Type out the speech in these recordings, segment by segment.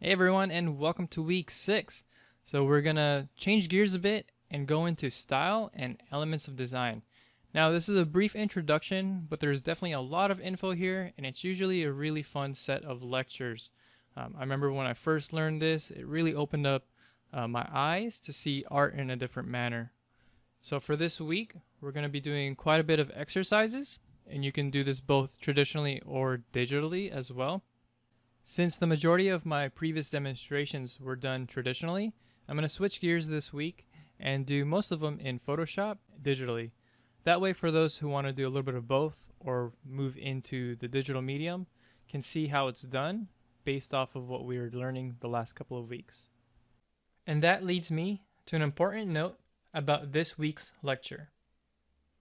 Hey everyone, and welcome to week 6. So we're gonna change gears a bit and go into style and elements of design. Now this is a brief introduction, but there's definitely a lot of info here, and it's usually a really fun set of lectures. I remember when I first learned this, it really opened up my eyes to see art in a different manner. So for this week, we're gonna be doing quite a bit of exercises, and you can do this both traditionally or digitally as well. Since the majority of my previous demonstrations were done traditionally, I'm going to switch gears this week and do most of them in Photoshop digitally. That way, for those who want to do a little bit of both or move into the digital medium, can see how it's done based off of what we were learning the last couple of weeks. And that leads me to an important note about this week's lecture.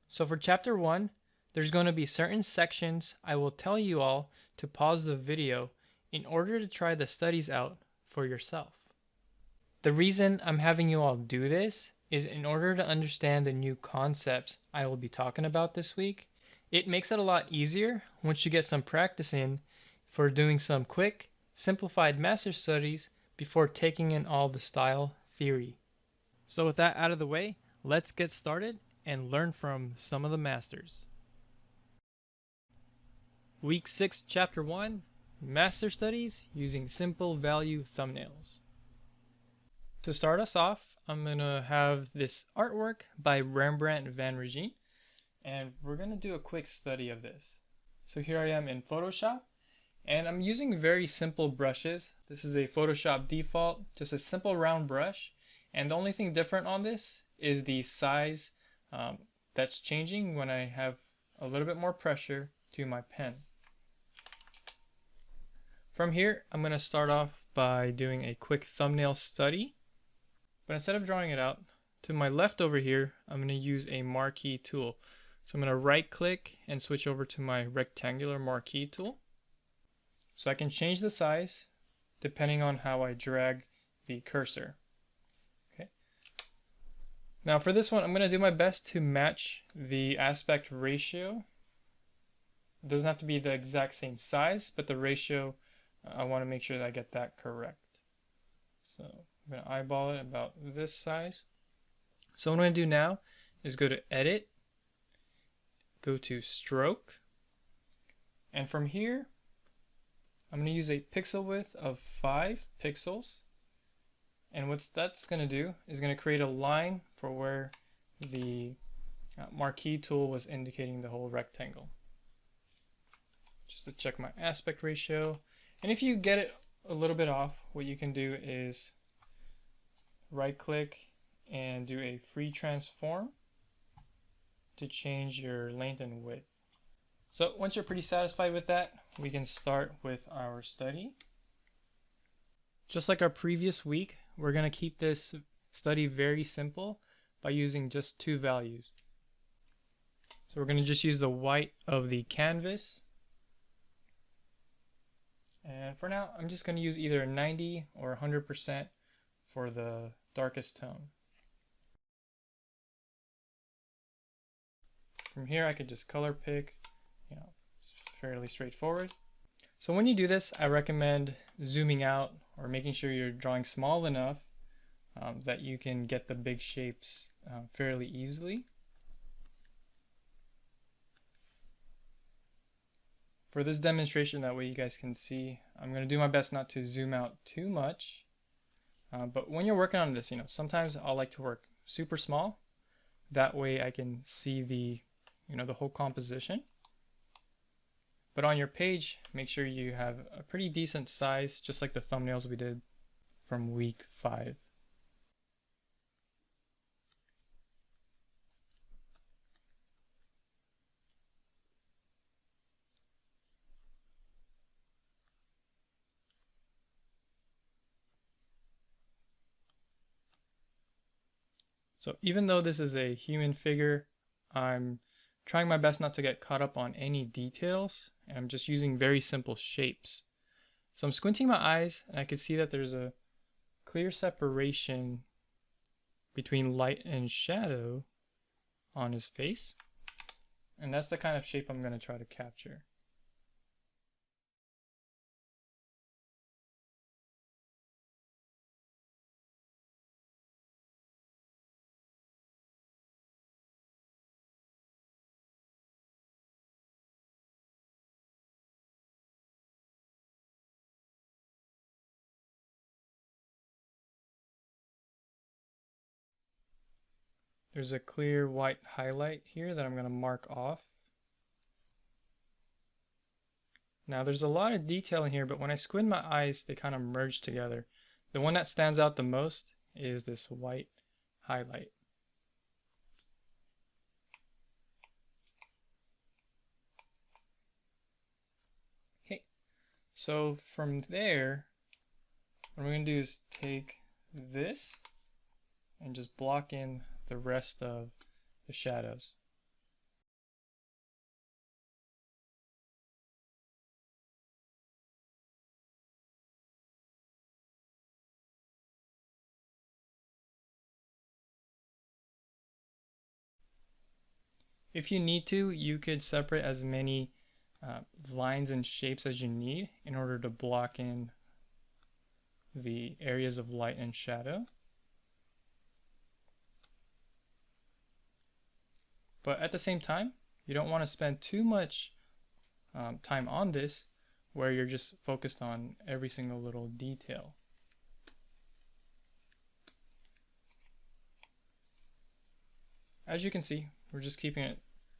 So for chapter 1, there's going to be certain sections I will tell you all to pause the video in order to try the studies out for yourself. The reason I'm having you all do this is in order to understand the new concepts I will be talking about this week. It makes it a lot easier once you get some practice in for doing some quick, simplified master studies before taking in all the style theory. So with that out of the way, let's get started and learn from some of the masters. Week 6, Chapter 1, Master Studies using simple value thumbnails. To start us off, I'm going to have this artwork by Rembrandt van Rijn, and we're going to do a quick study of this. So here I am in Photoshop, and I'm using very simple brushes. This is a Photoshop default, just a simple round brush, and the only thing different on this is the size that's changing when I have a little bit more pressure to my pen. From here, I'm going to start off by doing a quick thumbnail study. But instead of drawing it out, to my left over here, I'm going to use a marquee tool. So I'm going to right click and switch over to my rectangular marquee tool. So I can change the size depending on how I drag the cursor. Okay. Now for this one, I'm going to do my best to match the aspect ratio. It doesn't have to be the exact same size, but the ratio, I want to make sure that I get that correct. So I'm going to eyeball it about this size. So what I'm going to do now is go to Edit, go to Stroke, and from here I'm going to use a pixel width of 5 pixels. And what that's going to do is going to create a line for where the marquee tool was indicating the whole rectangle. Just to check my aspect ratio. And if you get it a little bit off, what you can do is right click and do a free transform to change your length and width. So once you're pretty satisfied with that, we can start with our study. Just like our previous week, we're going to keep this study very simple by using just 2 values. So we're going to just use the white of the canvas. And for now, I'm just going to use either 90 or 100% for the darkest tone. From here, I could just color pick, it's fairly straightforward. So when you do this, I recommend zooming out or making sure you're drawing small enough that you can get the big shapes fairly easily. For this demonstration, that way you guys can see, I'm going to do my best not to zoom out too much. But when you're working on this, sometimes I'll like to work super small. That way I can see the whole composition. But on your page, make sure you have a pretty decent size, just like the thumbnails we did from week 5. So even though this is a human figure, I'm trying my best not to get caught up on any details, and I'm just using very simple shapes. So I'm squinting my eyes, and I can see that there's a clear separation between light and shadow on his face, and that's the kind of shape I'm going to try to capture. there's a clear white highlight here that I'm going to mark off. Now there's a lot of detail in here, but when I squint my eyes, they kind of merge together. The one that stands out the most is this white highlight. Okay, so from there, what we're going to do is take this and just block in the rest of the shadows. If you need to, you could separate as many lines and shapes as you need in order to block in the areas of light and shadow. But at the same time, you don't want to spend too much time on this where you're just focused on every single little detail. As you can see, we're just keeping it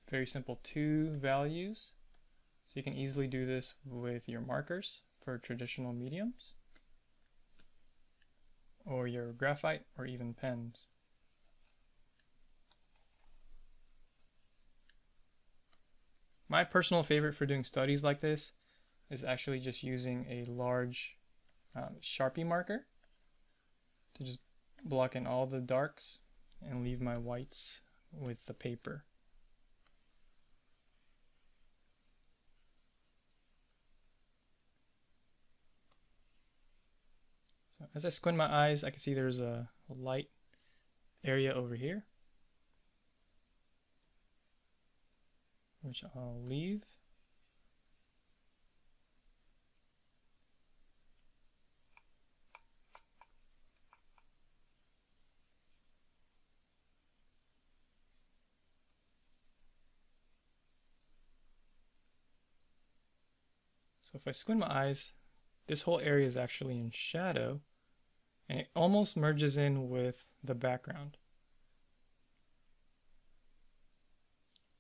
very simple, 2 values. So you can easily do this with your markers for traditional mediums, or your graphite, or even pens. My personal favorite for doing studies like this is actually just using a large Sharpie marker to just block in all the darks and leave my whites with the paper. So as I squint my eyes, I can see there's a light area over here, which I'll leave. So if I squint my eyes, this whole area is actually in shadow, and it almost merges in with the background.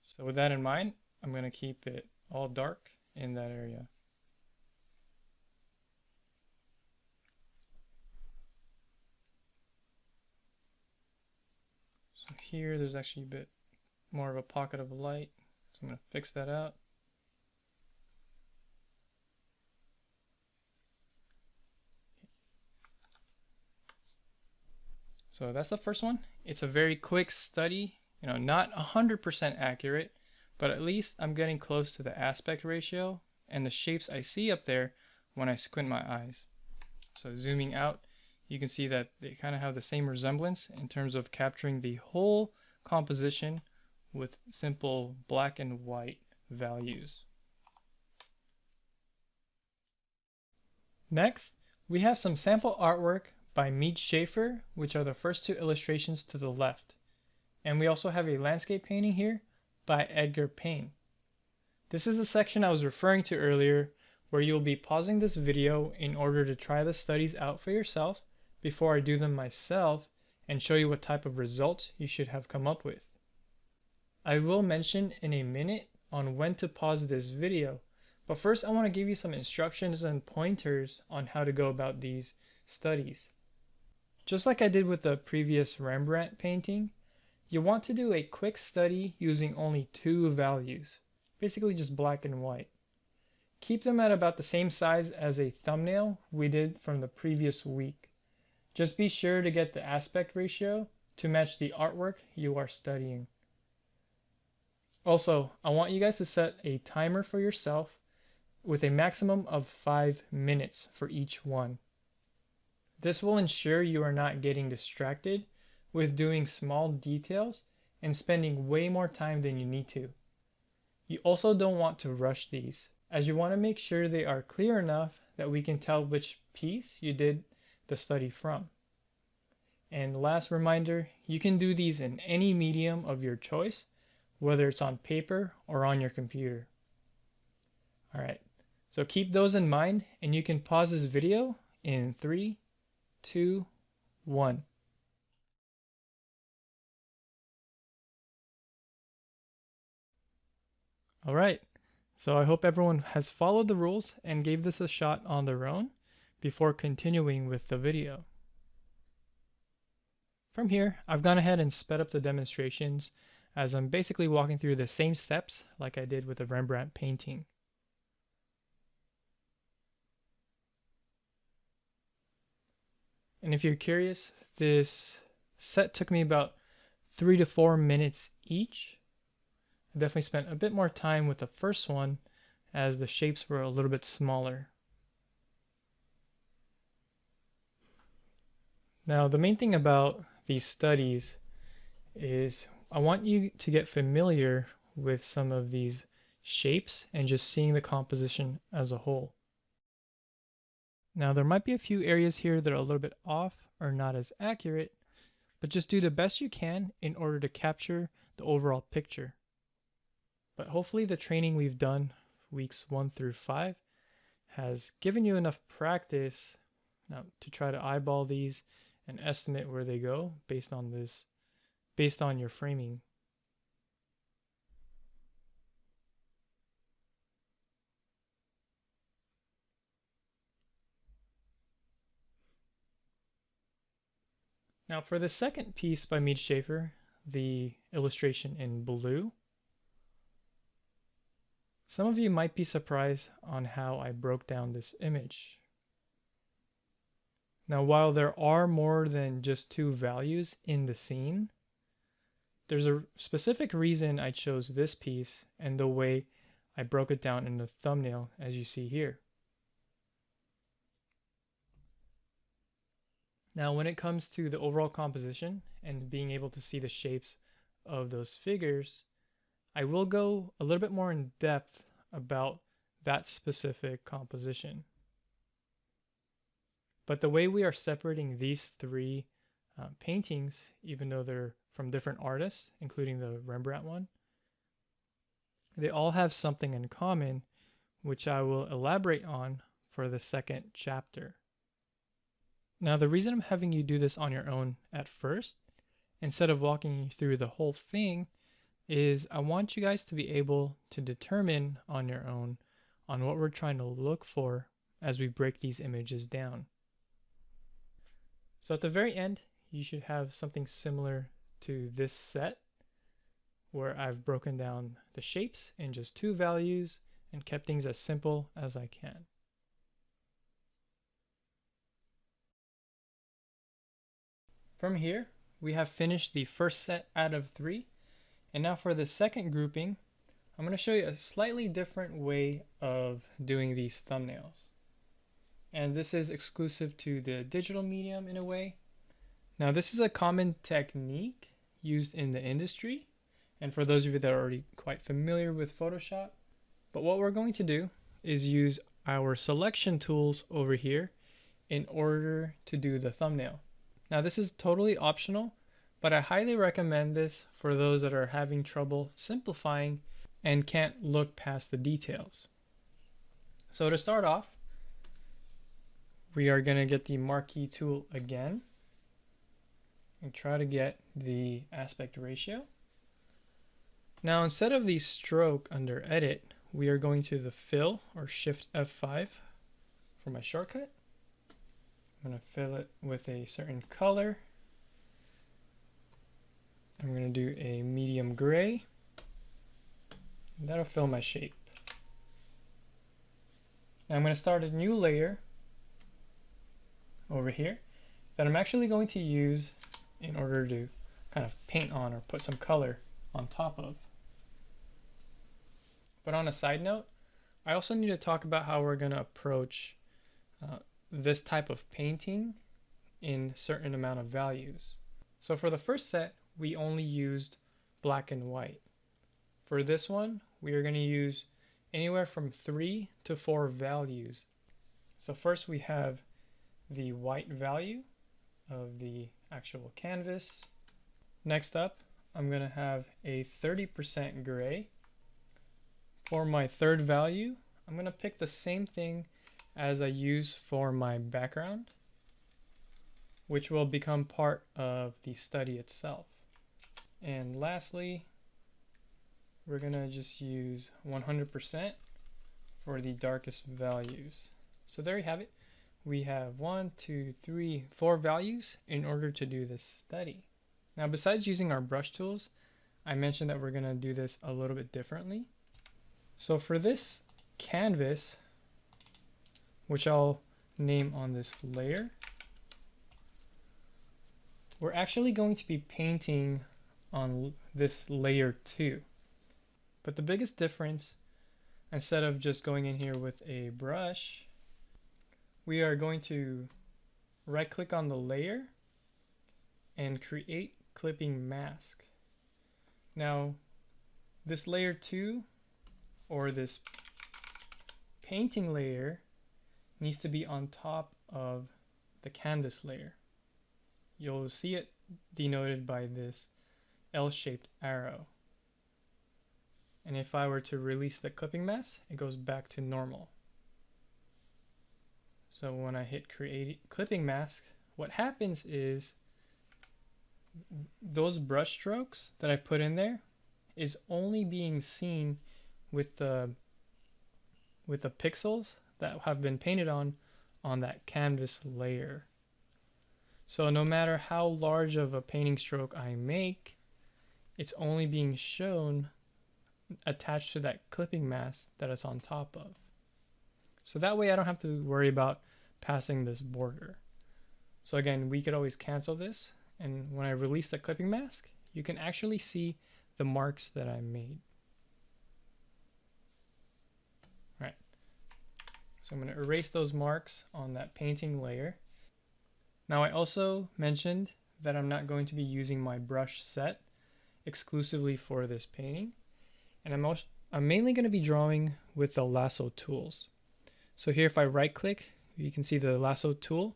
So with that in mind, I'm going to keep it all dark in that area. So here there's actually a bit more of a pocket of light, so I'm going to fix that out. So that's the first one. It's a very quick study, not 100% accurate, but at least I'm getting close to the aspect ratio and the shapes I see up there when I squint my eyes. So zooming out, you can see that they kind of have the same resemblance in terms of capturing the whole composition with simple black and white values. Next, we have some sample artwork by Mead Schaefer, which are the first 2 illustrations to the left. And we also have a landscape painting here by Edgar Payne. This is the section I was referring to earlier, where you'll be pausing this video in order to try the studies out for yourself before I do them myself and show you what type of results you should have come up with. I will mention in a minute on when to pause this video, but first I want to give you some instructions and pointers on how to go about these studies. Just like I did with the previous Rembrandt painting, you want to do a quick study using only 2 values, basically just black and white. Keep them at about the same size as a thumbnail we did from the previous week. Just be sure to get the aspect ratio to match the artwork you are studying. Also, I want you guys to set a timer for yourself with a maximum of 5 minutes for each one. This will ensure you are not getting distracted with doing small details and spending way more time than you need to. You also don't want to rush these, as you want to make sure they are clear enough that we can tell which piece you did the study from. And last reminder, you can do these in any medium of your choice, whether it's on paper or on your computer. Alright, so keep those in mind and you can pause this video in 3, 2, 1. All right, so I hope everyone has followed the rules and gave this a shot on their own before continuing with the video. From here, I've gone ahead and sped up the demonstrations as I'm basically walking through the same steps like I did with the Rembrandt painting. And if you're curious, this set took me about 3 to 4 minutes each. I definitely spent a bit more time with the first one as the shapes were a little bit smaller. Now, the main thing about these studies is I want you to get familiar with some of these shapes and just seeing the composition as a whole. Now, there might be a few areas here that are a little bit off or not as accurate, but just do the best you can in order to capture the overall picture. But hopefully the training we've done weeks 1 through 5 has given you enough practice to try to eyeball these and estimate where they go based on your framing. Now for the second piece by Mead Schaefer, the illustration in blue, some of you might be surprised on how I broke down this image. Now, while there are more than just 2 values in the scene, there's a specific reason I chose this piece and the way I broke it down in the thumbnail, as you see here. Now, when it comes to the overall composition and being able to see the shapes of those figures, I will go a little bit more in depth about that specific composition. But the way we are separating these 3 paintings, even though they're from different artists, including the Rembrandt one, they all have something in common, which I will elaborate on for the second chapter. Now, the reason I'm having you do this on your own at first, instead of walking you through the whole thing, is I want you guys to be able to determine on your own on what we're trying to look for as we break these images down. So at the very end, you should have something similar to this set where I've broken down the shapes in just 2 values and kept things as simple as I can. From here, we have finished the first set out of 3. And now for the second grouping, I'm going to show you a slightly different way of doing these thumbnails. And this is exclusive to the digital medium in a way. Now, this is a common technique used in the industry, and for those of you that are already quite familiar with Photoshop. But what we're going to do is use our selection tools over here in order to do the thumbnail. Now, this is totally optional, but I highly recommend this for those that are having trouble simplifying and can't look past the details. So to start off, we are going to get the marquee tool again and try to get the aspect ratio. Now, instead of the stroke under edit, we are going to the fill or shift F5 for my shortcut. I'm going to fill it with a certain color. I'm going to do a medium gray. That'll fill my shape. Now I'm going to start a new layer over here that I'm actually going to use in order to kind of paint on or put some color on top of. But on a side note, I also need to talk about how we're going to approach this type of painting in certain amount of values. So for the first set, we only used black and white. For this one, we are going to use anywhere from 3 to 4 values. So first we have the white value of the actual canvas. Next up, I'm going to have a 30% gray. For my third value, I'm going to pick the same thing as I use for my background, which will become part of the study itself. And lastly, we're gonna just use 100% for the darkest values. So there you have it. We have 1, 2, 3, 4 values in order to do this study. Now, besides using our brush tools, I mentioned that we're gonna do this a little bit differently. So for this canvas, which I'll name on this layer, we're actually going to be painting on this layer 2. But the biggest difference, instead of just going in here with a brush, we are going to right click on the layer and create clipping mask. Now, this layer 2, or this painting layer, needs to be on top of the canvas layer. You'll see it denoted by this L-shaped arrow. And if I were to release the clipping mask, it goes back to normal. So when I hit create clipping mask, what happens is those brush strokes that I put in there is only being seen with the pixels that have been painted on that canvas layer. So no matter how large of a painting stroke I make, it's only being shown attached to that clipping mask that it's on top of. So that way I don't have to worry about passing this border. So again, we could always cancel this, and when I release the clipping mask, you can actually see the marks that I made. Right. So I'm going to erase those marks on that painting layer. Now, I also mentioned that I'm not going to be using my brush set exclusively for this painting, and I'm mainly going to be drawing with the lasso tools. So here, if I right click, you can see the lasso tool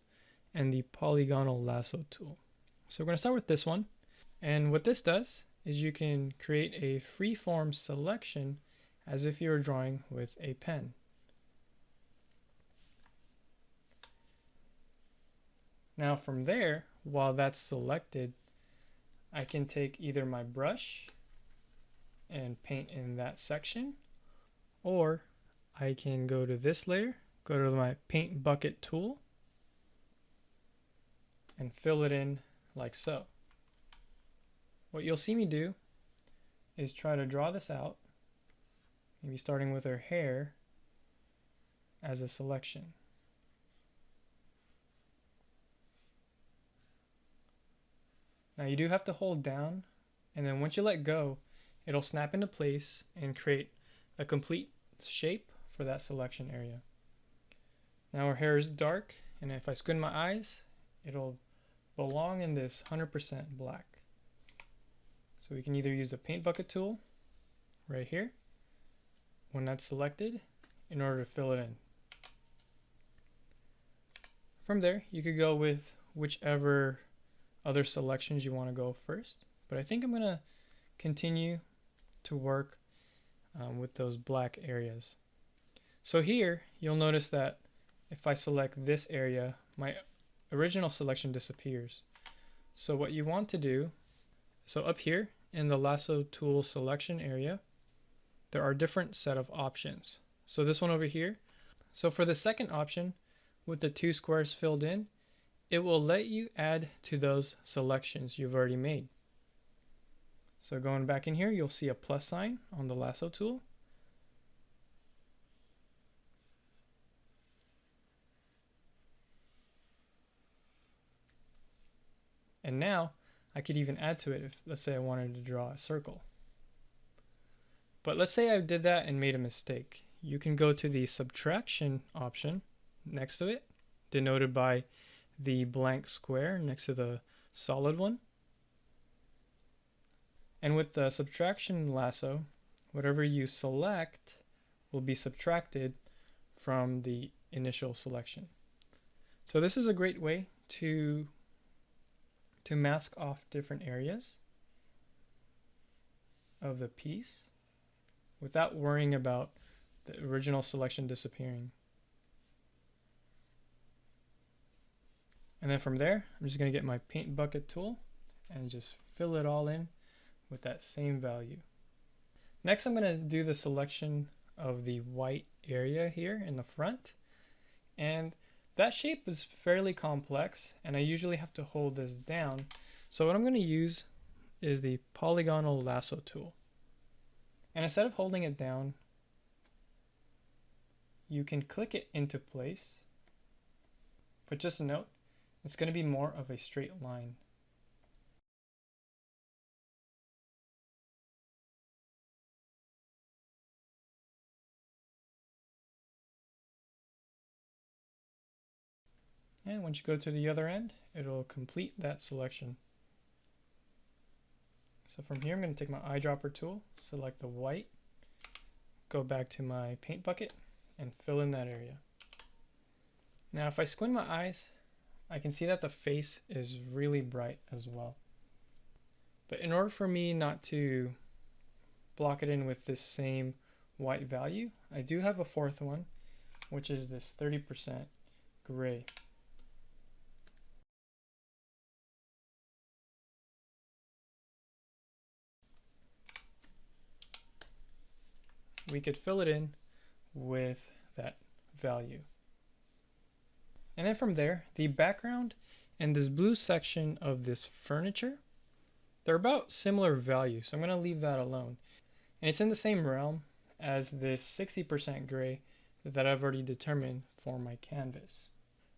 and the polygonal lasso tool. So we're going to start with this one, and what this does is you can create a freeform selection as if you were drawing with a pen. Now from there, while that's selected, I can take either my brush and paint in that section, or I can go to this layer, go to my paint bucket tool, and fill it in like so. What you'll see me do is try to draw this out, maybe starting with her hair as a selection. Now you do have to hold down, and then once you let go, it'll snap into place and create a complete shape for that selection area. Now her hair is dark, and if I squint my eyes, it'll belong in this 100% black. So we can either use the paint bucket tool right here when that's selected in order to fill it in. From there, you could go with whichever other selections you want to go first, but I think I'm going to continue to work with those black areas. So here you'll notice that if I select this area, my original selection disappears. So what you want to do, so up here in the lasso tool selection area, there are different set of options. So this one over here, so for the second option with the 2 squares filled in, it will let you add to those selections you've already made. So going back in here, you'll see a plus sign on the lasso tool. And now I could even add to it if, let's say, I wanted to draw a circle. But let's say I did that and made a mistake. You can go to the subtraction option next to it, denoted by the blank square next to the solid one. And with the subtraction lasso, whatever you select will be subtracted from the initial selection. So this is a great way to mask off different areas of the piece without worrying about the original selection disappearing. And then from there, I'm just going to get my paint bucket tool and just fill it all in with that same value. Next, I'm going to do the selection of the white area here in the front. And that shape is fairly complex, and I usually have to hold this down. So what I'm going to use is the polygonal lasso tool. And instead of holding it down, you can click it into place. But just a note, it's going to be more of a straight line. And once you go to the other end, it'll complete that selection. So from here, I'm going to take my eyedropper tool, select the white, go back to my paint bucket, and fill in that area. Now if I squint my eyes, I can see that the face is really bright as well. But in order for me not to block it in with this same white value, I do have a fourth one, which is this 30% gray. We could fill it in with that value. And then from there, the background and this blue section of this furniture, they're about similar values, so I'm going to leave that alone. And it's in the same realm as this 60% gray that I've already determined for my canvas.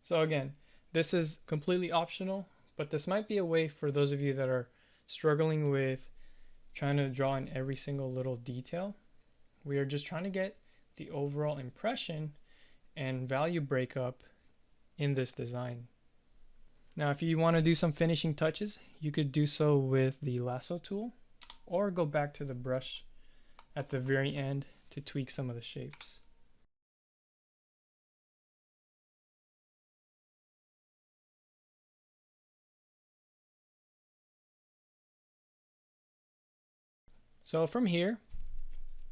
So again, this is completely optional, but this might be a way for those of you that are struggling with trying to draw in every single little detail. We are just trying to get the overall impression and value breakup in this design. Now, if you want to do some finishing touches, you could do so with the lasso tool or go back to the brush at the very end to tweak some of the shapes. So from here,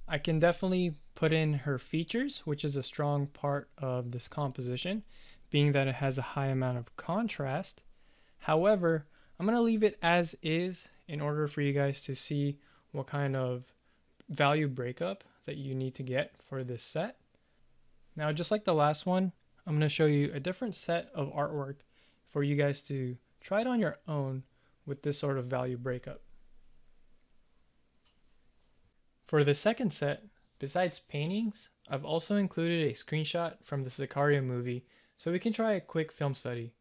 I can definitely put in her features, which is a strong part of this composition, being that it has a high amount of contrast. However, I'm going to leave it as is in order for you guys to see what kind of value breakup that you need to get for this set. Now, just like the last one, I'm going to show you a different set of artwork for you guys to try it on your own with this sort of value breakup. For the second set, besides paintings, I've also included a screenshot from the Sicario movie so we can try a quick film study.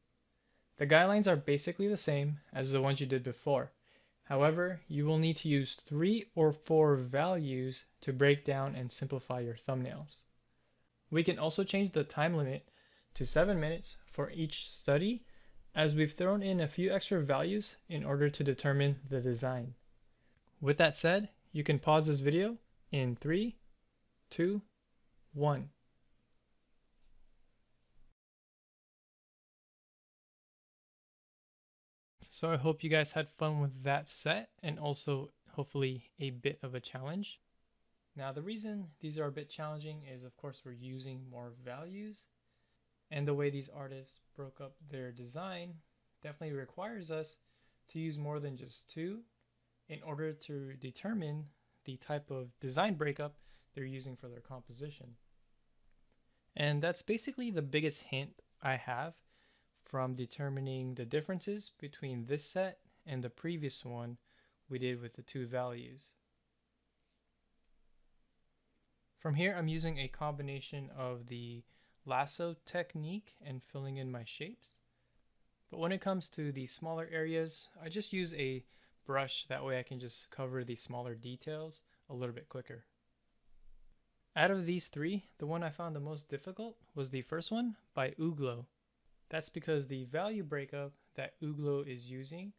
The guidelines are basically the same as the ones you did before. However, you will need to use 3 or 4 values to break down and simplify your thumbnails. We can also change the time limit to 7 minutes for each study, as we've thrown in a few extra values in order to determine the design. With that said, you can pause this video in 3, 2, 1. So I hope you guys had fun with that set and also hopefully a bit of a challenge. Now the reason these are a bit challenging is of course we're using more values, and the way these artists broke up their design definitely requires us to use more than just 2 in order to determine the type of design breakup they're using for their composition. And that's basically the biggest hint I have from determining the differences between this set and the previous one we did with the 2 values. From here, I'm using a combination of the lasso technique and filling in my shapes. But when it comes to the smaller areas, I just use a brush, that way I can just cover the smaller details a little bit quicker. Out of these 3, the one I found the most difficult was the first one by Uglo. That's because the value breakup that Uglo is using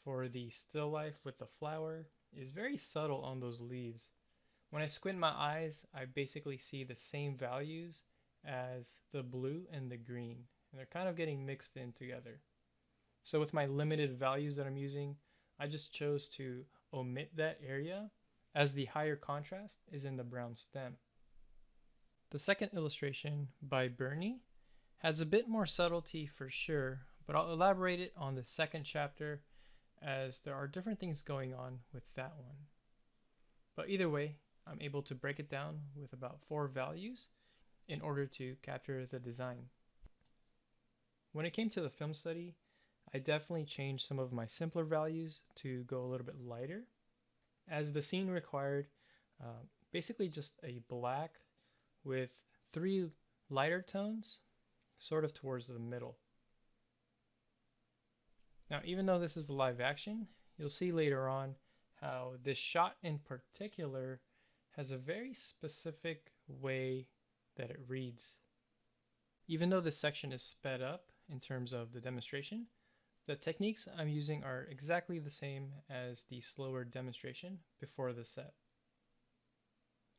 for the still life with the flower is very subtle on those leaves. When I squint my eyes, I basically see the same values as the blue and the green, and they're kind of getting mixed in together. So with my limited values that I'm using, I just chose to omit that area, as the higher contrast is in the brown stem. The second illustration by Bernie has a bit more subtlety for sure, but I'll elaborate it on the second chapter as there are different things going on with that one. But either way, I'm able to break it down with about 4 values in order to capture the design. When it came to the film study, I definitely changed some of my simpler values to go a little bit lighter, as the scene required basically just a black with 3 lighter tones sort of towards the middle. Now, even though this is the live action, you'll see later on how this shot in particular has a very specific way that it reads. Even though this section is sped up in terms of the demonstration, the techniques I'm using are exactly the same as the slower demonstration before the set.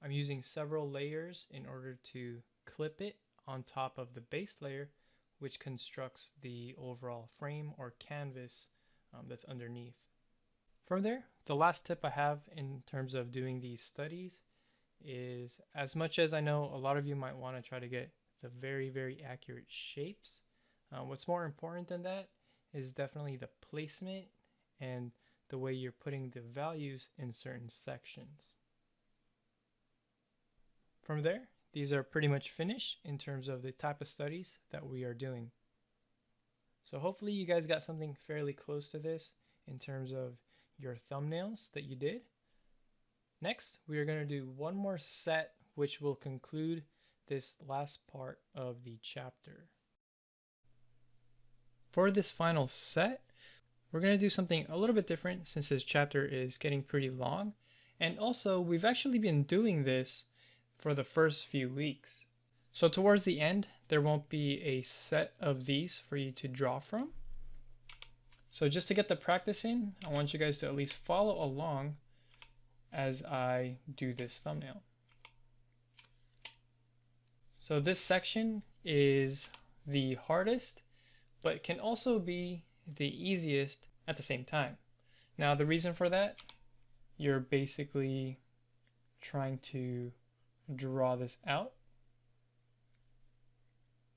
I'm using several layers in order to clip it on top of the base layer, which constructs the overall frame or canvas that's underneath. From there, the last tip I have in terms of doing these studies is, as much as I know a lot of you might want to try to get the very, very accurate shapes, what's more important than that is definitely the placement and the way you're putting the values in certain sections. From there, these are pretty much finished in terms of the type of studies that we are doing. So hopefully you guys got something fairly close to this in terms of your thumbnails that you did. Next, we are going to do one more set, which will conclude this last part of the chapter. For this final set, we're going to do something a little bit different since this chapter is getting pretty long. And also, we've actually been doing this for the first few weeks. So towards the end, there won't be a set of these for you to draw from. So just to get the practice in, I want you guys to at least follow along as I do this thumbnail. So this section is the hardest, but can also be the easiest at the same time. Now the reason for that, you're basically trying to draw this out.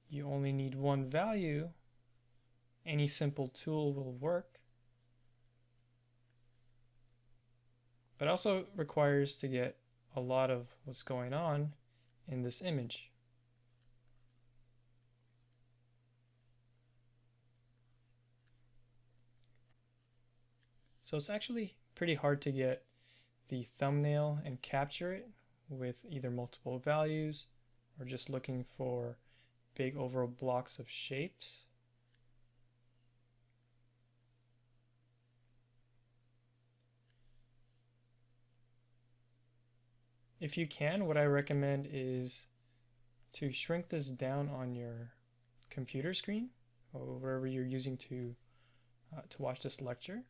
You only need one value. Any simple tool will work. But also requires to get a lot of what's going on in this image. So it's actually pretty hard to get the thumbnail and capture it with either multiple values or just looking for big overall blocks of shapes. If you can, what I recommend is to shrink this down on your computer screen or wherever you're using to watch this lecture.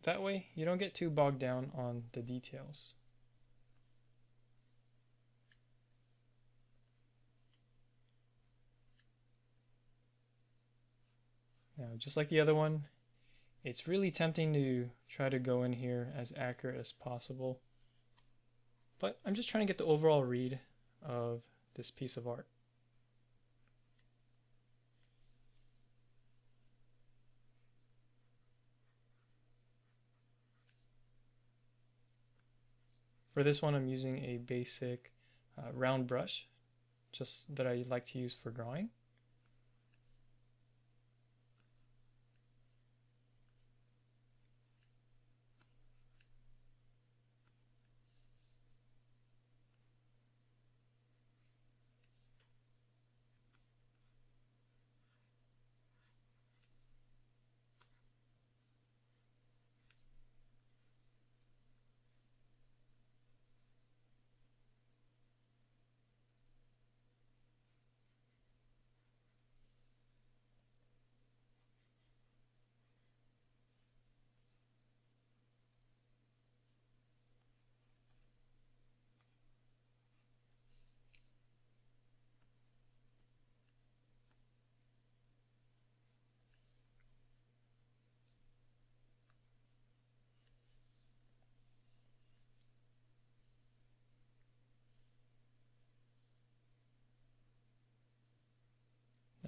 That way you don't get too bogged down on the details. Now, just like the other one, it's really tempting to try to go in here as accurate as possible. But I'm just trying to get the overall read of this piece of art. For this one, I'm using a basic round brush, just that I like to use for drawing.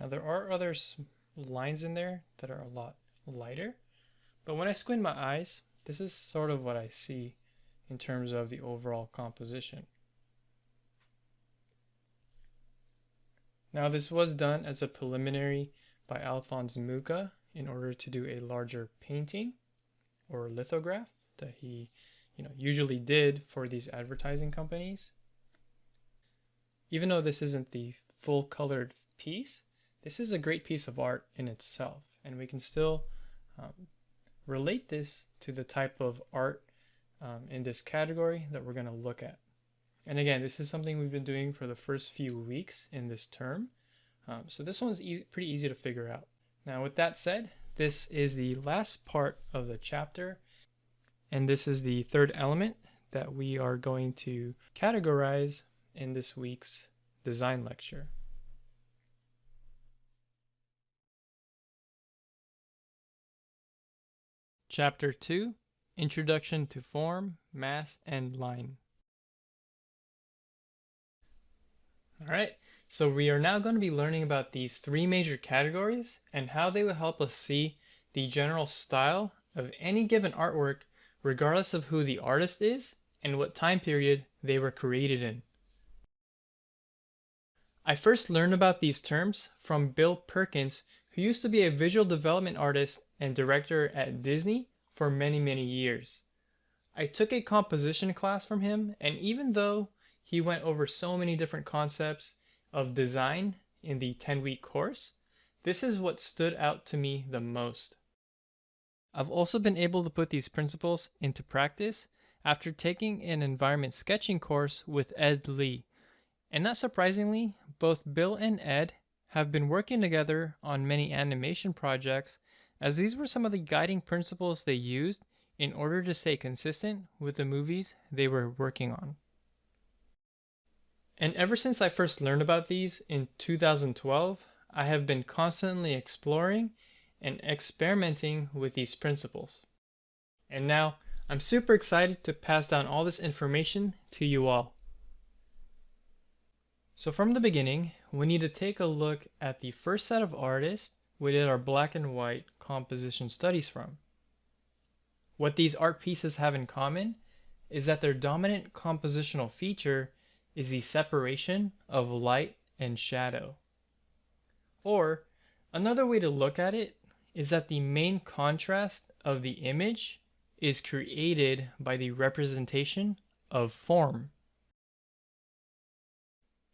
Now there are other lines in there that are a lot lighter, but when I squint my eyes, this is sort of what I see. in terms of the overall composition. Now this was done as a preliminary by Alphonse Mucha in order to do a larger painting or lithograph that he usually did for these advertising companies. Even though this isn't the full colored piece, this is a great piece of art in itself, and we can still relate this to the type of art in this category that we're going to look at. And again, this is something we've been doing for the first few weeks in this term, so this one's pretty easy to figure out. Now with that said, this is the last part of the chapter, and this is the third element that we are going to categorize in this week's design lecture. Chapter 2, Introduction to Form, Mass, and Line. Alright, so we are now going to be learning about these three major categories and how they will help us see the general style of any given artwork regardless of who the artist is and what time period they were created in. I first learned about these terms from Bill Perkins, who used to be a visual development artist and director at Disney for many years. I took a composition class from him, and even though he went over so many different concepts of design in the 10-week course, this is what stood out to me the most. I've also been able to put these principles into practice after taking an environment sketching course with Ed Lee. And not surprisingly, both Bill and Ed have been working together on many animation projects, as these were some of the guiding principles they used in order to stay consistent with the movies they were working on. And ever since I first learned about these in 2012, I have been constantly exploring and experimenting with these principles. And now I'm super excited to pass down all this information to you all. So from the beginning, we need to take a look at the first set of artists we did our black and white composition studies from. What these art pieces have in common is that their dominant compositional feature is the separation of light and shadow. Or another way to look at it is that the main contrast of the image is created by the representation of form.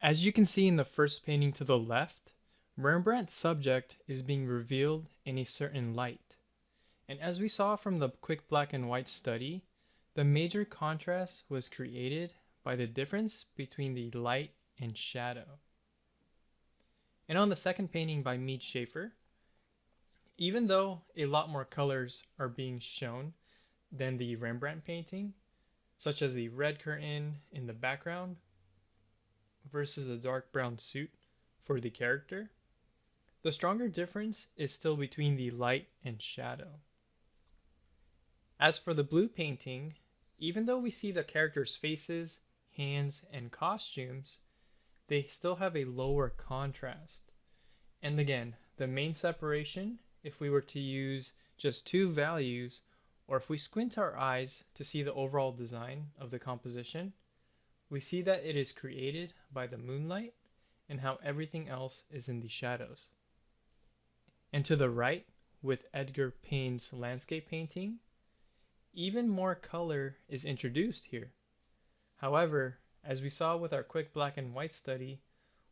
As you can see in the first painting to the left, Rembrandt's subject is being revealed in a certain light. And as we saw from the quick black and white study, the major contrast was created by the difference between the light and shadow. And on the second painting by Mead Schaefer, even though a lot more colors are being shown than the Rembrandt painting, such as the red curtain in the background versus the dark brown suit for the character, the stronger difference is still between the light and shadow. As for the blue painting, even though we see the characters' faces, hands, and costumes, they still have a lower contrast. And again, the main separation, if we were to use just two values, or if we squint our eyes to see the overall design of the composition, we see that it is created by the moonlight and how everything else is in the shadows. And to the right, with Edgar Payne's landscape painting, even more color is introduced here. However, as we saw with our quick black and white study,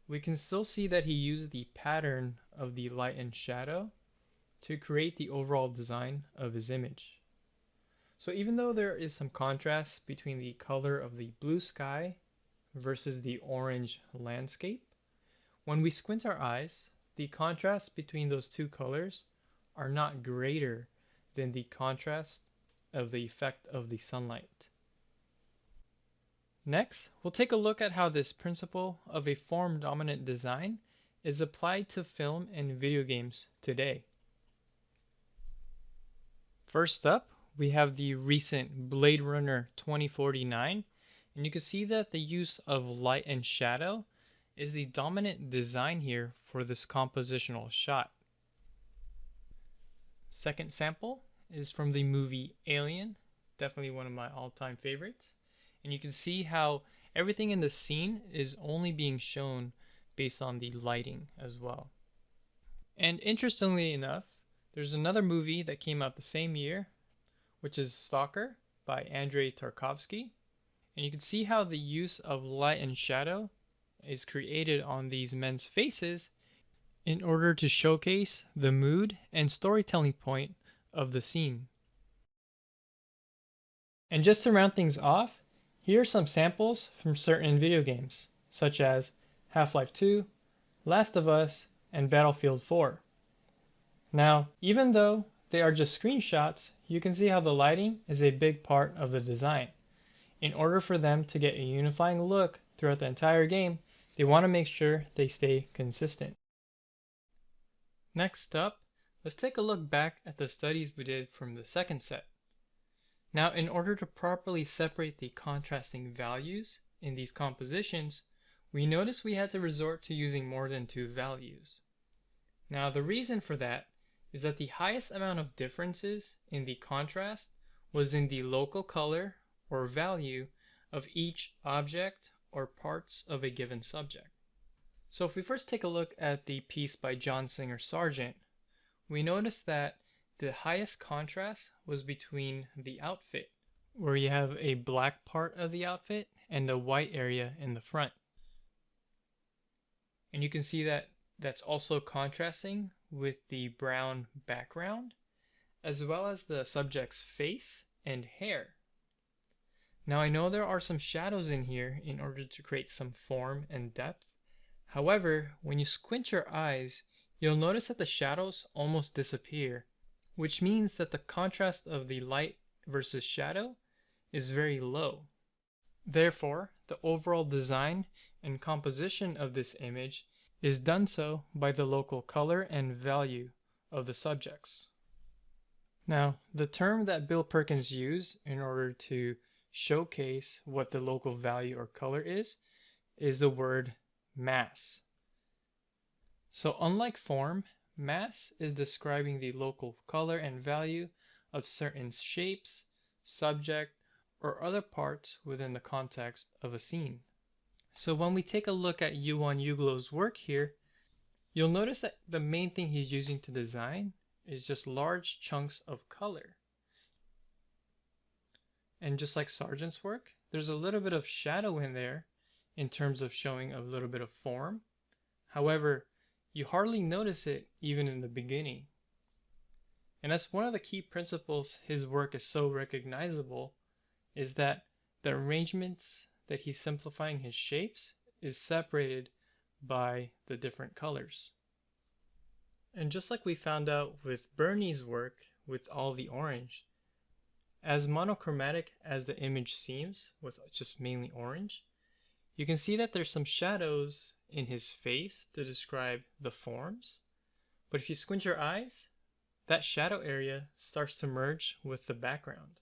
we can still see that he used the pattern of the light and shadow to create the overall design of his image. So even though there is some contrast between the color of the blue sky versus the orange landscape, when we squint our eyes, the contrast between those two colors are not greater than the contrast of the effect of the sunlight. Next, we'll take a look at how this principle of a form-dominant design is applied to film and video games today. First up, we have the recent Blade Runner 2049, and you can see that the use of light and shadow is the dominant design here for this compositional shot. Second sample is from the movie Alien, definitely one of my all-time favorites. And you can see how everything in the scene is only being shown based on the lighting as well. And interestingly enough, there's another movie that came out the same year, which is Stalker by Andrei Tarkovsky. And you can see how the use of light and shadow is created on these men's faces in order to showcase the mood and storytelling point of the scene. And just to round things off, here are some samples from certain video games, such as Half-Life 2, Last of Us, and Battlefield 4. Now, even though they are just screenshots, you can see how the lighting is a big part of the design. In order for them to get a unifying look throughout the entire game, they want to make sure they stay consistent. Next up, let's take a look back at the studies we did from the second set. Now, in order to properly separate the contrasting values in these compositions, we noticed we had to resort to using more than two values. Now, the reason for that is that the highest amount of differences in the contrast was in the local color or value of each object or parts of a given subject. So if we first take a look at the piece by John Singer Sargent, we notice that the highest contrast was between the outfit, where you have a black part of the outfit and a white area in the front. And you can see that that's also contrasting with the brown background, as well as the subject's face and hair. Now I know there are some shadows in here in order to create some form and depth. However, when you squint your eyes, you'll notice that the shadows almost disappear, which means that the contrast of the light versus shadow is very low. Therefore, the overall design and composition of this image is done so by the local color and value of the subjects. Now, the term that Bill Perkins used in order to showcase what the local value or color is the word mass. So unlike form, mass is describing the local color and value of certain shapes, subject, or other parts within the context of a scene. So when we take a look at Yuan Yuglo's work here, you'll notice that the main thing he's using to design is just large chunks of color. And just like Sargent's work, there's a little bit of shadow in there in terms of showing a little bit of form. However, you hardly notice it even in the beginning. And that's one of the key principles his work is so recognizable, is that the arrangements that he's simplifying his shapes is separated by the different colors. And just like we found out with Bernie's work with all the orange, as monochromatic as the image seems with just mainly orange, you can see that there's some shadows in his face to describe the forms. But if you squint your eyes, that shadow area starts to merge with the background.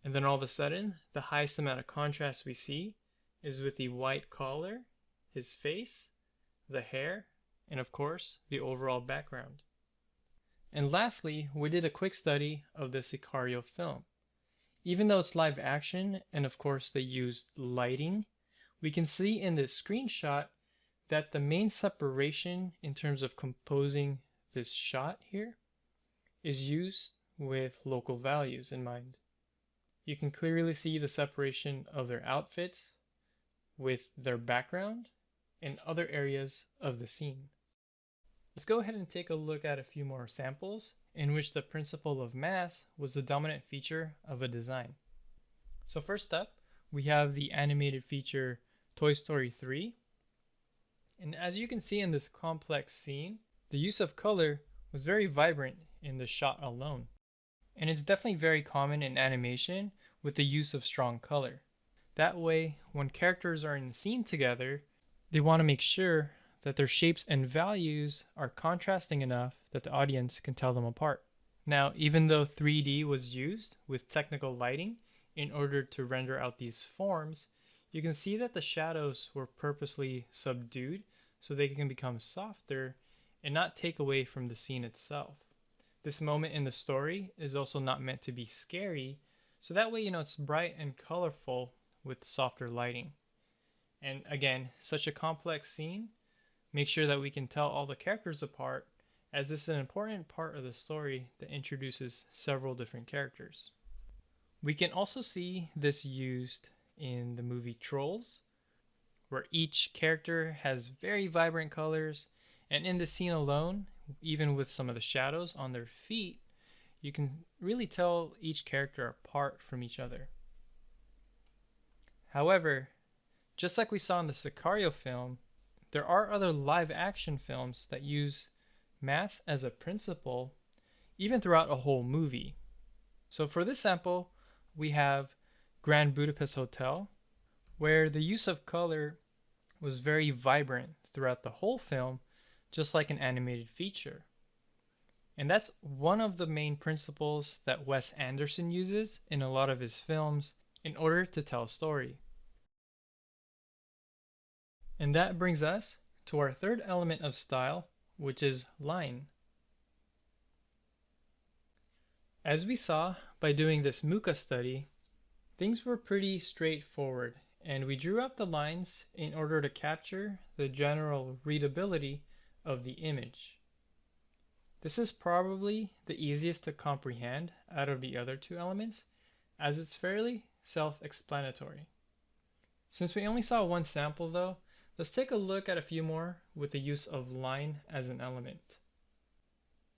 And then all of a sudden, the highest amount of contrast we see is with the white collar, his face, the hair, and of course, the overall background. And lastly, we did a quick study of the Sicario film. Even though it's live action, and of course they used lighting, we can see in this screenshot that the main separation in terms of composing this shot here is used with local values in mind. You can clearly see the separation of their outfits with their background and other areas of the scene. Let's go ahead and take a look at a few more samples in which the principle of mass was the dominant feature of a design. So first up, we have the animated feature Toy Story 3. And as you can see in this complex scene, the use of color was very vibrant in the shot alone. And it's definitely very common in animation with the use of strong color. That way, when characters are in the scene together, they want to make sure that their shapes and values are contrasting enough that the audience can tell them apart. Now, even though 3D was used with technical lighting in order to render out these forms, you can see that the shadows were purposely subdued so they can become softer and not take away from the scene itself. This moment in the story is also not meant to be scary, So that way, it's bright and colorful with softer lighting. And again, such a complex scene, make sure that we can tell all the characters apart, as this is an important part of the story that introduces several different characters. We can also see this used in the movie Trolls, where each character has very vibrant colors, and in the scene alone, even with some of the shadows on their feet, you can really tell each character apart from each other. However, just like we saw in the Sicario film, there are other live action films that use mass as a principle even throughout a whole movie. So for this sample, we have Grand Budapest Hotel, where the use of color was very vibrant throughout the whole film, just like an animated feature. And that's one of the main principles that Wes Anderson uses in a lot of his films in order to tell a story. And that brings us to our third element of style, which is line. As we saw by doing this Muka study, things were pretty straightforward, and we drew out the lines in order to capture the general readability of the image. This is probably the easiest to comprehend out of the other two elements, as it's fairly self-explanatory. Since we only saw one sample though, let's take a look at a few more with the use of line as an element.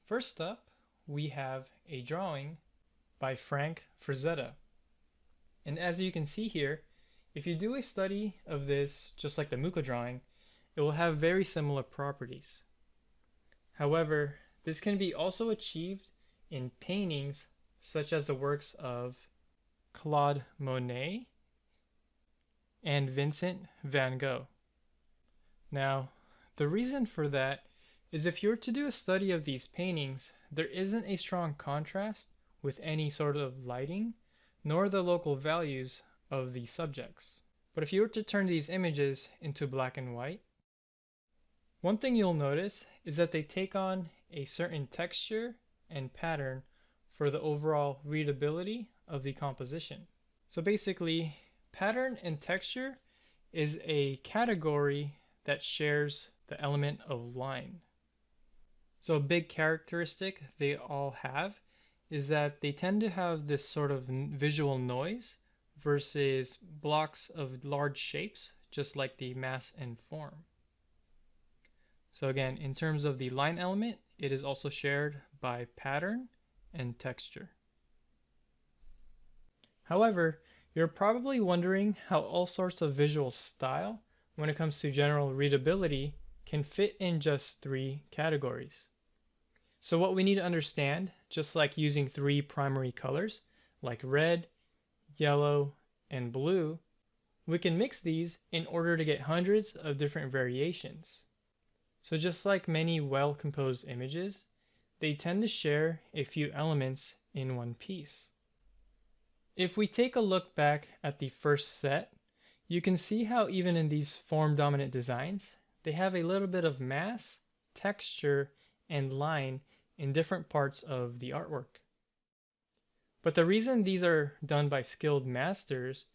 First up, we have a drawing by Frank Frazetta. And as you can see here, if you do a study of this, just like the Muka drawing, it will have very similar properties. However, this can be also achieved in paintings such as the works of Claude Monet and Vincent van Gogh. Now, the reason for that is if you were to do a study of these paintings, there isn't a strong contrast with any sort of lighting, nor the local values of the subjects. But if you were to turn these images into black and white, one thing you'll notice is that they take on a certain texture and pattern for the overall readability of the composition. So basically, pattern and texture is a category that shares the element of line. So a big characteristic they all have is that they tend to have this sort of visual noise versus blocks of large shapes, just like the mass and form. So again, in terms of the line element, it is also shared by pattern and texture. However, you're probably wondering how all sorts of visual style, when it comes to general readability, can fit in just three categories. So what we need to understand, just like using three primary colors, like red, yellow, and blue, we can mix these in order to get hundreds of different variations. So just like many well-composed images, they tend to share a few elements in one piece. If we take a look back at the first set, you can see how even in these form-dominant designs, they have a little bit of mass, texture, and line in different parts of the artwork. But the reason these are done by skilled masters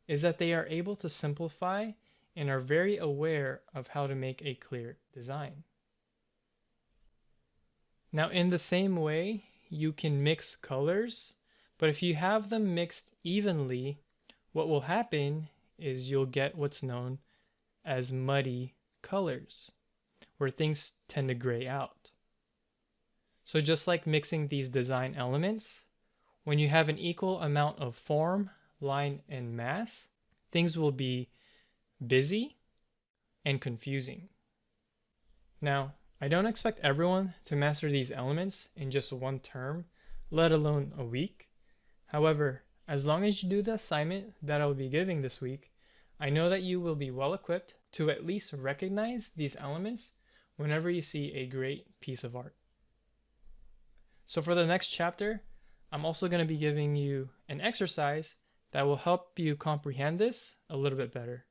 is that they are able to simplify and are very aware of how to make a clear design. Now, in the same way, you can mix colors, but if you have them mixed evenly, what will happen is you'll get what's known as muddy colors, where things tend to gray out. So just like mixing these design elements, when you have an equal amount of form, line, and mass, things will be busy and confusing. Now, I don't expect everyone to master these elements in just one term, let alone a week. However, as long as you do the assignment that I'll be giving this week, I know that you will be well equipped to at least recognize these elements whenever you see a great piece of art. So for the next chapter, I'm also going to be giving you an exercise that will help you comprehend this a little bit better.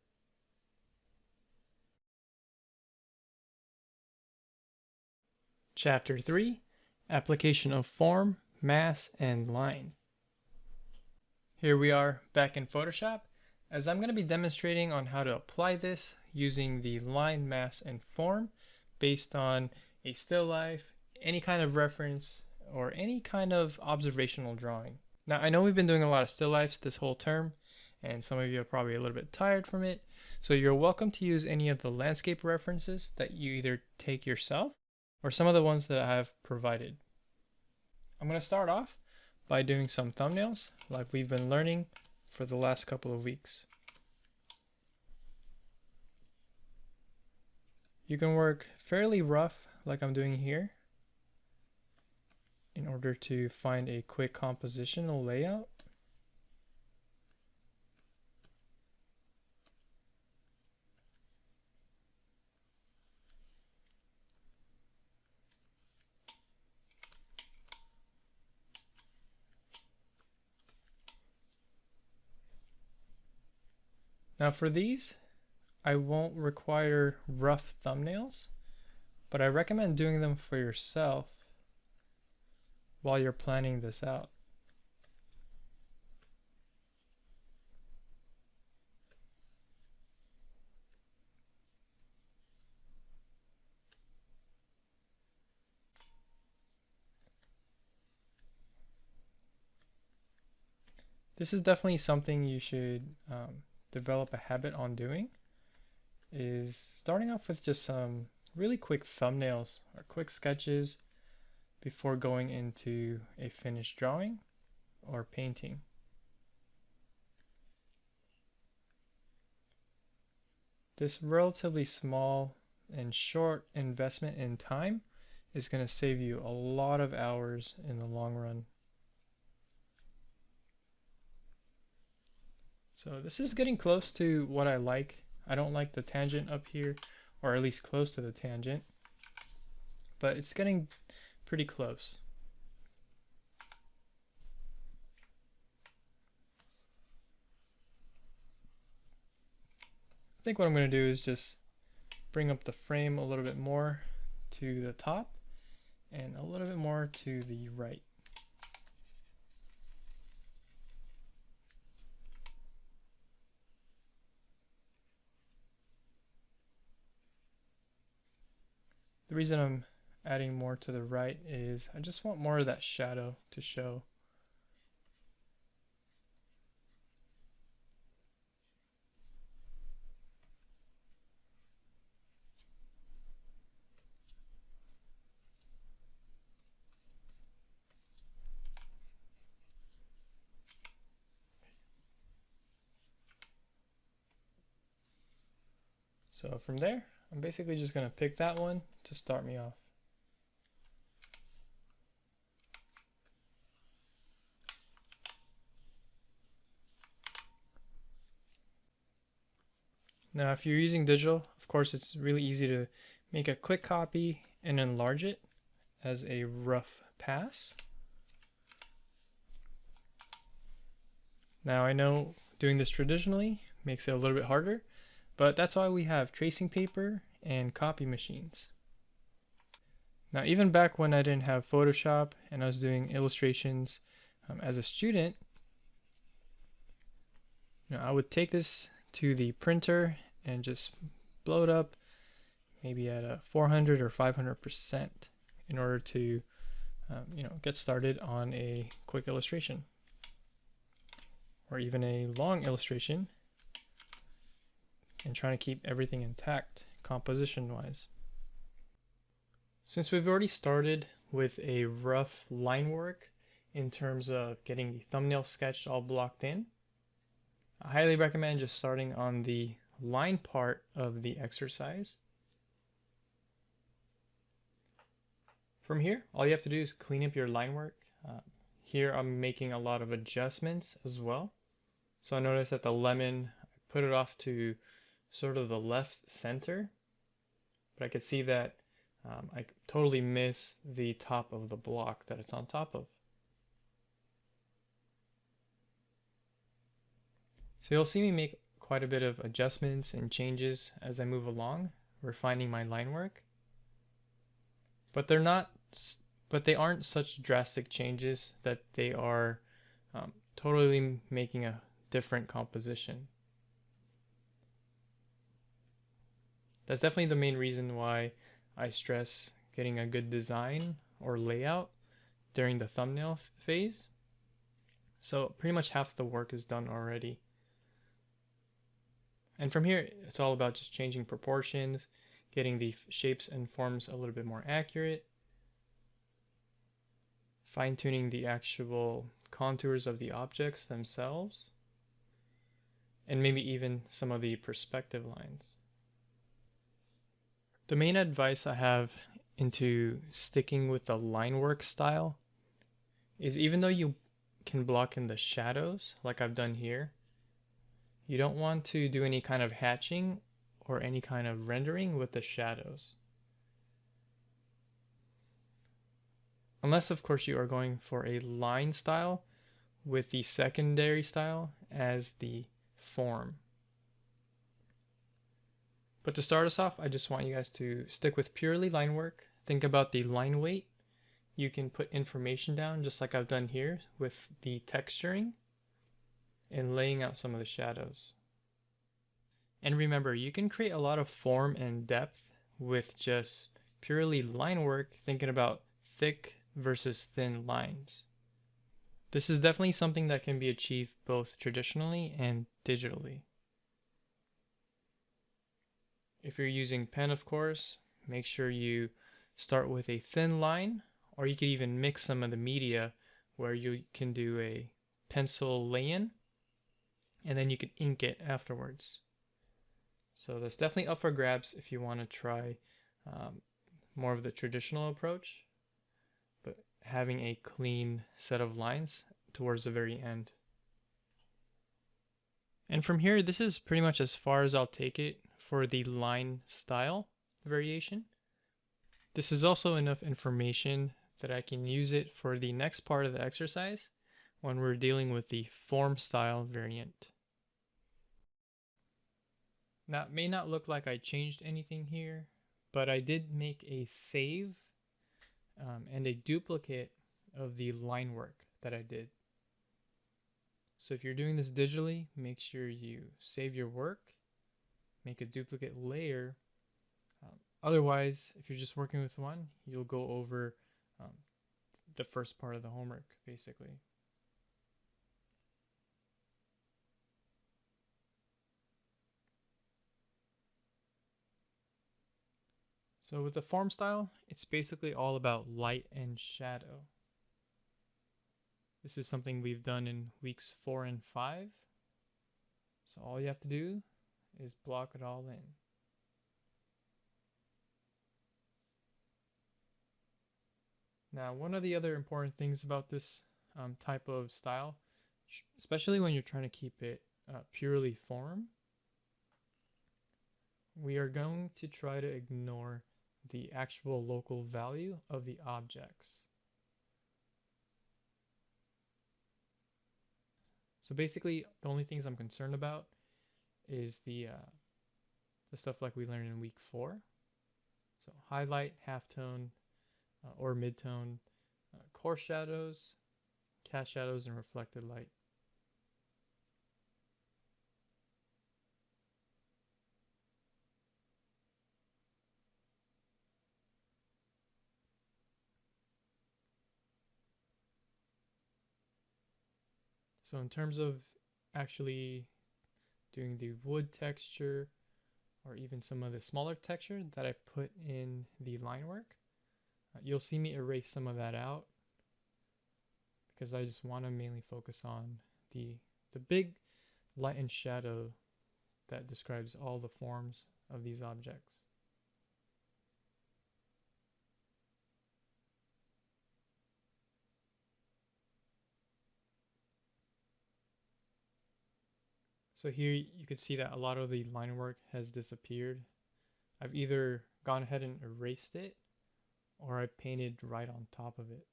Chapter 3, Application of Form, Mass, and Line. Here we are back in Photoshop, as I'm going to be demonstrating on how to apply this using the line, mass, and form based on a still life, any kind of reference, or any kind of observational drawing. Now I know we've been doing a lot of still lifes this whole term, and some of you are probably a little bit tired from it, so you're welcome to use any of the landscape references that you either take yourself or some of the ones that I have provided. I'm going to start off by doing some thumbnails like we've been learning for the last couple of weeks. You can work fairly rough like I'm doing here in order to find a quick compositional layout. Now for these, I won't require rough thumbnails, but I recommend doing them for yourself while you're planning this out. This is definitely something you should develop a habit on doing, is starting off with just some really quick thumbnails or quick sketches before going into a finished drawing or painting. This relatively small and short investment in time is going to save you a lot of hours in the long run. So this is getting close to what I like. I don't like the tangent up here, or at least close to the tangent, but it's getting pretty close. I think what I'm going to do is just bring up the frame a little bit more to the top and a little bit more to the right. The reason I'm adding more to the right is I just want more of that shadow to show. So from there, I'm basically just going to pick that one to start me off. Now if you're using digital, of course it's really easy to make a quick copy and enlarge it as a rough pass. Now I know doing this traditionally makes it a little bit harder, but that's why we have tracing paper and copy machines. Now even back when I didn't have Photoshop and I was doing illustrations as a student, I would take this to the printer and just blow it up maybe at a 400 or 500% in order to get started on a quick illustration or even a long illustration, and trying to keep everything intact composition wise. Since we've already started with a rough line work in terms of getting the thumbnail sketch all blocked in, I highly recommend just starting on the line part of the exercise. From here, all you have to do is clean up your line work. Here I'm making a lot of adjustments as well. So I noticed that the lemon, I put it off to sort of the left center, but I could see that I totally miss the top of the block that it's on top of. So you'll see me make quite a bit of adjustments and changes as I move along, refining my line work. But they aren't such drastic changes that they are totally making a different composition. That's definitely the main reason why I stress getting a good design or layout during the thumbnail phase. So pretty much half the work is done already. And from here, it's all about just changing proportions, getting the shapes and forms a little bit more accurate, fine-tuning the actual contours of the objects themselves, and maybe even some of the perspective lines. The main advice I have into sticking with the line work style is, even though you can block in the shadows like I've done here, you don't want to do any kind of hatching or any kind of rendering with the shadows. Unless, of course, you are going for a line style with the secondary style as the form. But to start us off, I just want you guys to stick with purely line work. Think about the line weight. You can put information down just like I've done here with the texturing and laying out some of the shadows. And remember, you can create a lot of form and depth with just purely line work, thinking about thick versus thin lines. This is definitely something that can be achieved both traditionally and digitally. If you're using pen, of course, make sure you start with a thin line, or you could even mix some of the media where you can do a pencil lay-in and then you can ink it afterwards. So that's definitely up for grabs if you want to try more of the traditional approach, but having a clean set of lines towards the very end. And from here, this is pretty much as far as I'll take it for the line style variation. This is also enough information that I can use it for the next part of the exercise when we're dealing with the form style variant. Now, it may not look like I changed anything here, but I did make a save and a duplicate of the line work that I did. So if you're doing this digitally, make sure you save your work, make a duplicate layer. Otherwise, if you're just working with one, you'll go over the first part of the homework, basically. So with the form style, it's basically all about light and shadow. This is something we've done in weeks 4 and 5. So all you have to do is block it all in. Now, one of the other important things about this type of style, especially when you're trying to keep it purely form, we are going to try to ignore the actual local value of the objects. So basically, the only things I'm concerned about is the stuff like we learned in week 4. So highlight, halftone, or midtone, core shadows, cast shadows, and reflected light. So in terms of actually doing the wood texture or even some of the smaller texture that I put in the line work, you'll see me erase some of that out because I just want to mainly focus on the big light and shadow that describes all the forms of these objects. So here you can see that a lot of the line work has disappeared. I've either gone ahead and erased it or I painted right on top of it.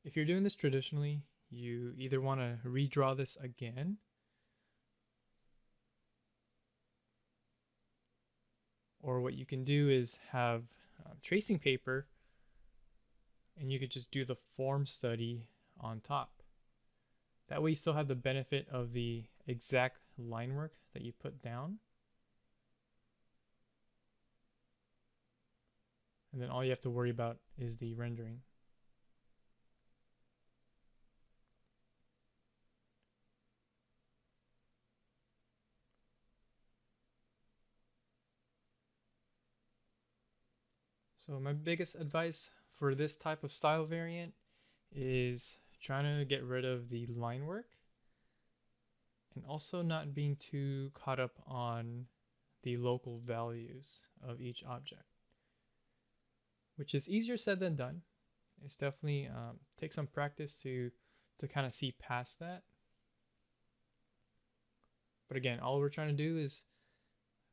If you're doing this traditionally, you either want to redraw this again or what you can do is have tracing paper and you could just do the form study on top. That way you still have the benefit of the exact line work that you put down. And then all you have to worry about is the rendering. So my biggest advice for this type of style variant is trying to get rid of the line work and also not being too caught up on the local values of each object, which is easier said than done. It's definitely takes some practice to kind of see past that. But again, all we're trying to do is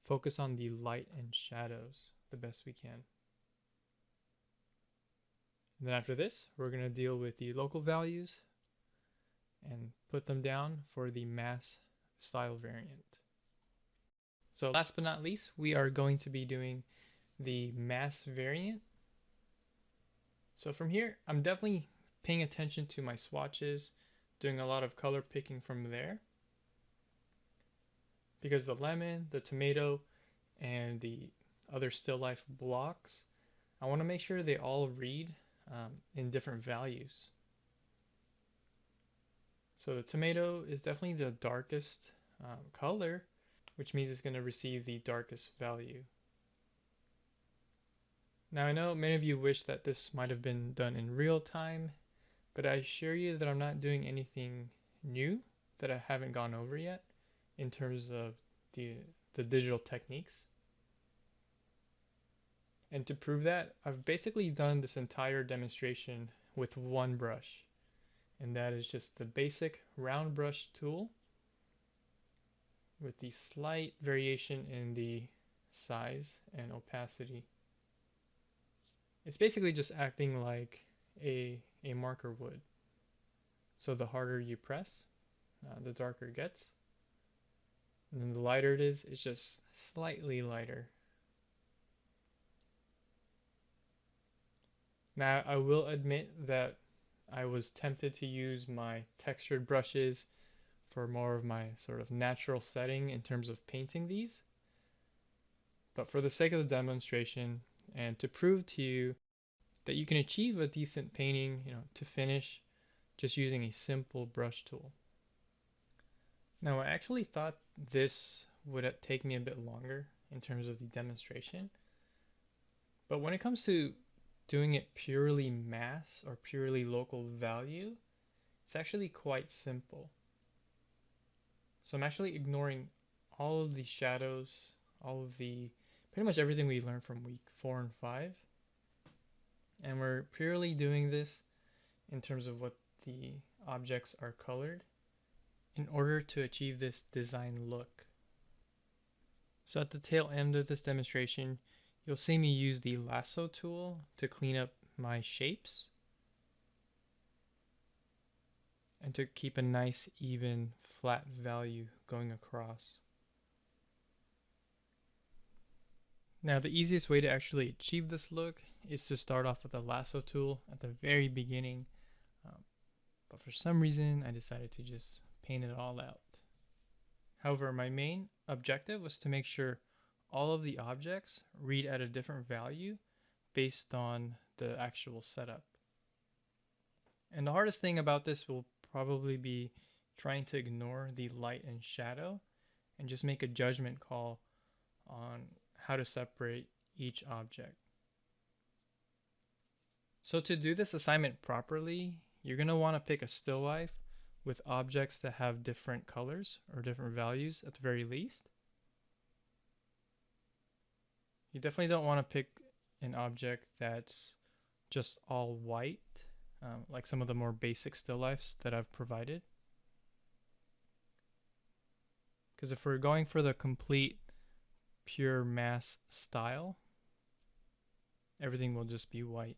focus on the light and shadows the best we can. And then after this, we're going to deal with the local values and put them down for the mass style variant. So last but not least, we are going to be doing the mass variant. So from here, I'm definitely paying attention to my swatches, doing a lot of color picking from there. Because the lemon, the tomato, and the other still life blocks, I want to make sure they all read in different values. So the tomato is definitely the darkest color, which means it's going to receive the darkest value. Now I know many of you wish that this might have been done in real time, but I assure you that I'm not doing anything new that I haven't gone over yet in terms of the digital techniques. And to prove that, I've basically done this entire demonstration with one brush, and that is just the basic round brush tool with the slight variation in the size and opacity. It's basically just acting like a marker would. So the harder you press, the darker it gets. And then the lighter it is, it's just slightly lighter. Now, I will admit that I was tempted to use my textured brushes for more of my sort of natural setting in terms of painting these. But for the sake of the demonstration and to prove to you that you can achieve a decent painting, to finish just using a simple brush tool. Now, I actually thought this would take me a bit longer in terms of the demonstration. But when it comes to doing it purely mass or purely local value, it's actually quite simple. So I'm actually ignoring all of the shadows, all of the pretty much everything we learned from week 4 and 5. And we're purely doing this in terms of what the objects are colored in order to achieve this design look. So at the tail end of this demonstration, you'll see me use the lasso tool to clean up my shapes and to keep a nice, even, flat value going across. Now, the easiest way to actually achieve this look is to start off with the lasso tool at the very beginning, but for some reason I decided to just paint it all out. However, my main objective was to make sure all of the objects read at a different value based on the actual setup. And the hardest thing about this will probably be trying to ignore the light and shadow and just make a judgment call on how to separate each object. So to do this assignment properly, you're going to want to pick a still life with objects that have different colors or different values at the very least. You definitely don't want to pick an object that's just all white, like some of the more basic still lifes that I've provided. Because if we're going for the complete pure mass style, everything will just be white.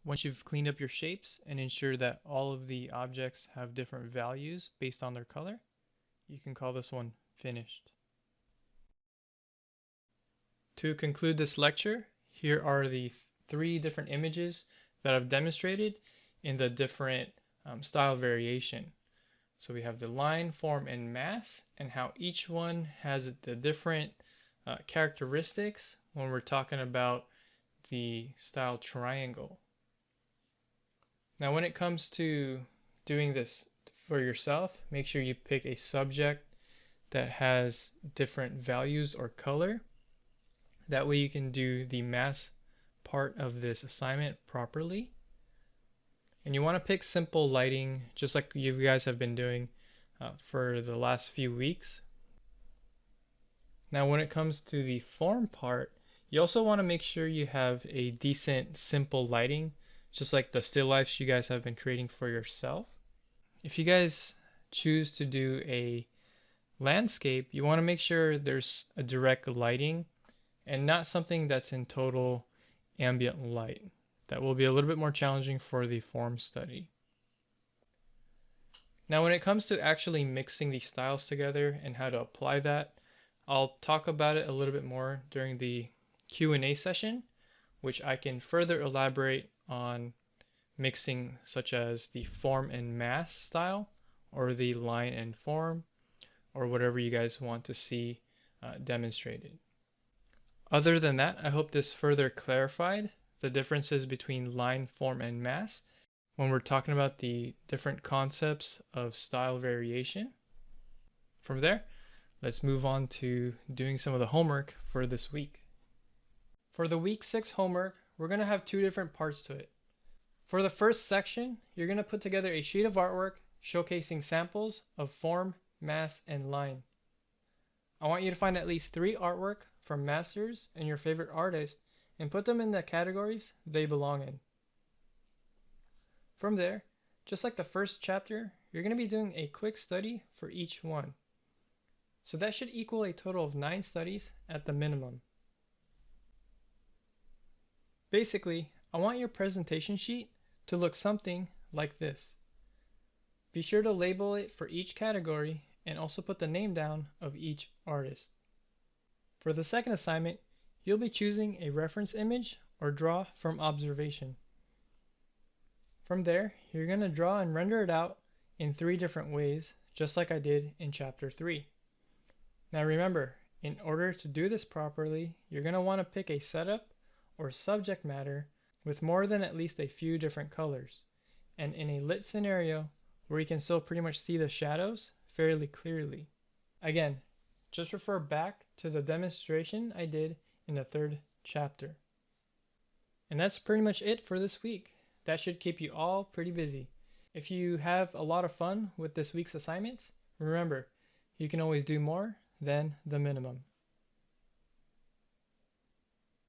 Once you've cleaned up your shapes and ensure that all of the objects have different values based on their color, you can call this one finished. To conclude this lecture, here are the 3 different images that I've demonstrated in the different style variation. So we have the line, form, and mass, and how each one has the different characteristics when we're talking about the style triangle. Now when it comes to doing this for yourself, make sure you pick a subject that has different values or color. That way you can do the mass part of this assignment properly. And you want to pick simple lighting, just like you guys have been doing for the last few weeks. Now when it comes to the form part, you also want to make sure you have a decent simple lighting, just like the still lifes you guys have been creating for yourself. If you guys choose to do a landscape, you want to make sure there's a direct lighting and not something that's in total ambient light. That will be a little bit more challenging for the form study. Now when it comes to actually mixing these styles together and how to apply that, I'll talk about it a little bit more during the Q&A session, which I can further elaborate on mixing such as the form and mass style or the line and form or whatever you guys want to see demonstrated. Other than that, I hope this further clarified the differences between line, form, and mass when we're talking about the different concepts of style variation. From there, let's move on to doing some of the homework for this week. For the week 6 homework, we're going to have 2 different parts to it. For the first section, you're going to put together a sheet of artwork showcasing samples of form, mass, and line. I want you to find at least 3 artwork from masters and your favorite artist and put them in the categories they belong in. From there, just like the first chapter, you're going to be doing a quick study for each one. So that should equal a total of 9 studies at the minimum. Basically, I want your presentation sheet to look something like this. Be sure to label it for each category and also put the name down of each artist. For the second assignment, you'll be choosing a reference image or draw from observation. From there, you're going to draw and render it out in 3 different ways, just like I did in chapter 3. Now remember, in order to do this properly, you're going to want to pick a setup or subject matter with more than at least a few different colors, and in a lit scenario where you can still pretty much see the shadows fairly clearly. Again, just refer back to the demonstration I did in the 3rd chapter. And that's pretty much it for this week. That should keep you all pretty busy. If you have a lot of fun with this week's assignments, remember, you can always do more than the minimum.